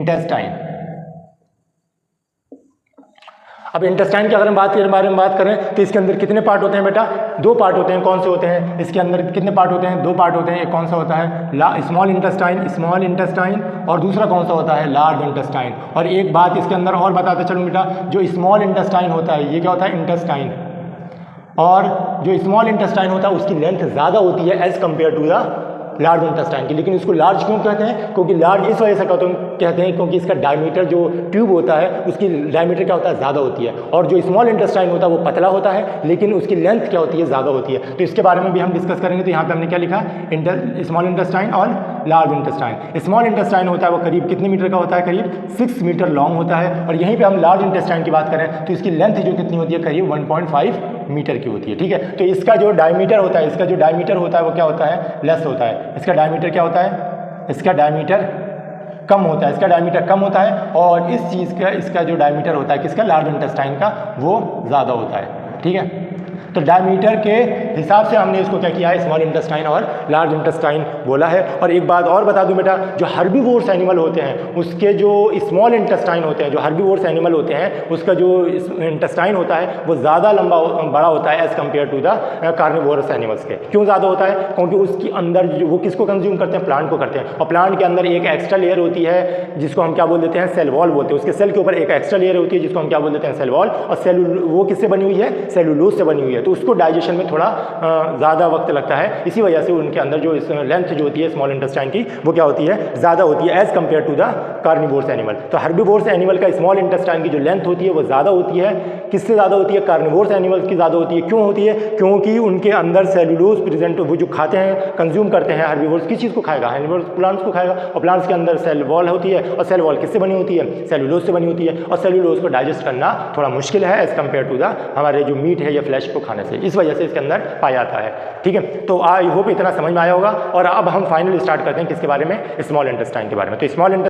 Intestine. अब intestine की अगर हम बारे में बात करें तो इसके अंदर कितने पार्ट होते हैं बेटा? दो पार्ट होते हैं। कौन से होते हैं? इसके अंदर कितने पार्ट होते हैं? दो पार्ट होते हैं। एक कौन सा होता है? स्मॉल इंटेस्टाइन, और दूसरा कौन सा होता है? Large intestine. और एक बात इसके अंदर और बताते चलूँ बेटा, जो स्मॉल इंटेस्टाइन होता है ये क्या होता है? इंटेस्टाइन। और जो स्मॉल इंटेस्टाइन होता है उसकी लेंथ ज़्यादा होती है as compare to the large intestine की। लेकिन इसको लार्ज क्यों कहते हैं? क्योंकि लार्ज इस वजह से कहते हैं क्योंकि इसका डायमीटर, जो ट्यूब होता है उसकी डायमीटर क्या होता है? ज़्यादा होती है। और जो स्मॉल इंटेस्टाइन होता है वो पतला होता है लेकिन उसकी लेंथ क्या होती है? ज़्यादा होती है। तो इसके बारे में भी हम डिस्कस करेंगे। तो यहाँ पे हमने क्या लिखा? स्मॉल इंटेस्टाइन और लार्ज इंटेस्टाइन। स्मॉल इंटेस्टाइन होता है वो करीब कितने मीटर का होता है? करीब 6 मीटर लॉन्ग होता है। और यहीं पर हम लार्ज इंटेस्टाइन की बात करें तो इसकी लेंथ जो कितनी होती है? करीब 1.5 मीटर की होती है। ठीक है, तो इसका जो डायमीटर होता है वो क्या होता है? लेस होता है। इसका डायमीटर क्या होता है? इसका डायमीटर कम होता है। इसका डायमीटर कम होता है और इस चीज़ का, इसका जो डायमीटर होता है किसका? लार्ज इंटेस्टाइन का, वो ज़्यादा होता है। ठीक है, तो डायमीटर के हिसाब से हमने इसको क्या किया है? स्मॉल इंटेस्टाइन और लार्ज इंटेस्टाइन बोला है। और एक बात और बता दूं बेटा, जो हर्बीवोर्स एनिमल होते हैं उसके जो स्मॉल इंटेस्टाइन होते हैं, जो हर्बीवोर्स एनिमल होते हैं उसका जो इंटेस्टाइन होता है वो ज़्यादा बड़ा होता है as compare to the carnivorous animals के। क्यों ज़्यादा होता है? क्योंकि उसके अंदर वो किसको कंज्यूम करते हैं? प्लांट को करते हैं। और प्लांट के अंदर एक एक्स्ट्रा लेयर होती है जिसको हम क्या बोल देते हैं? सेल वॉल बोलते हैं। उसके सेल के ऊपर एक एक्स्ट्रा लेयर होती है जिसको हम क्या बोल देते हैं? Cell wall. और वो किससे बनी हुई है? सेलुलोज से बनी हुई है। तो उसको डाइजेशन में थोड़ा ज़्यादा वक्त लगता है। इसी वजह से उनके अंदर जो लेंथ जो होती है स्मॉल इंटेस्टाइन की वो क्या होती है? ज़्यादा होती है as compare to the carnivores animal. तो हर्बीवोर्स एनिमल का स्मॉल इंटेस्टाइन की जो लेंथ होती है वो ज़्यादा होती है। किससे ज़्यादा होती है? कार्निवोर्स एनिमल्स की ज़्यादा होती है। क्यों होती है? क्योंकि उनके अंदर सेलुलोज प्रेजेंट, वो जो खाते हैं, कंज्यूम करते हैं हर्बीवोर्स, किस चीज़ को खाएगा? हर्बीवोर्स प्लांट्स को खाएगा। और प्लांट्स के अंदर सेल वॉल होती है और सेल वॉल किससे बनी होती है? सेलुलोज से बनी होती है। और सेलुलोज को डाइजेस्ट करना थोड़ा मुश्किल है एज़ कम्पेयर टू द हमारे जो मीट है या फ्लैश को खाने से। इस वजह से इसके अंदर पाया जाता है। ठीक है, तो आई होप इतना समझ में आया होगा। और अब हम फाइनल स्टार्ट करते हैं किसके बारे में? स्मॉल इंटेस्टाइन के बारे में। तो स्मॉल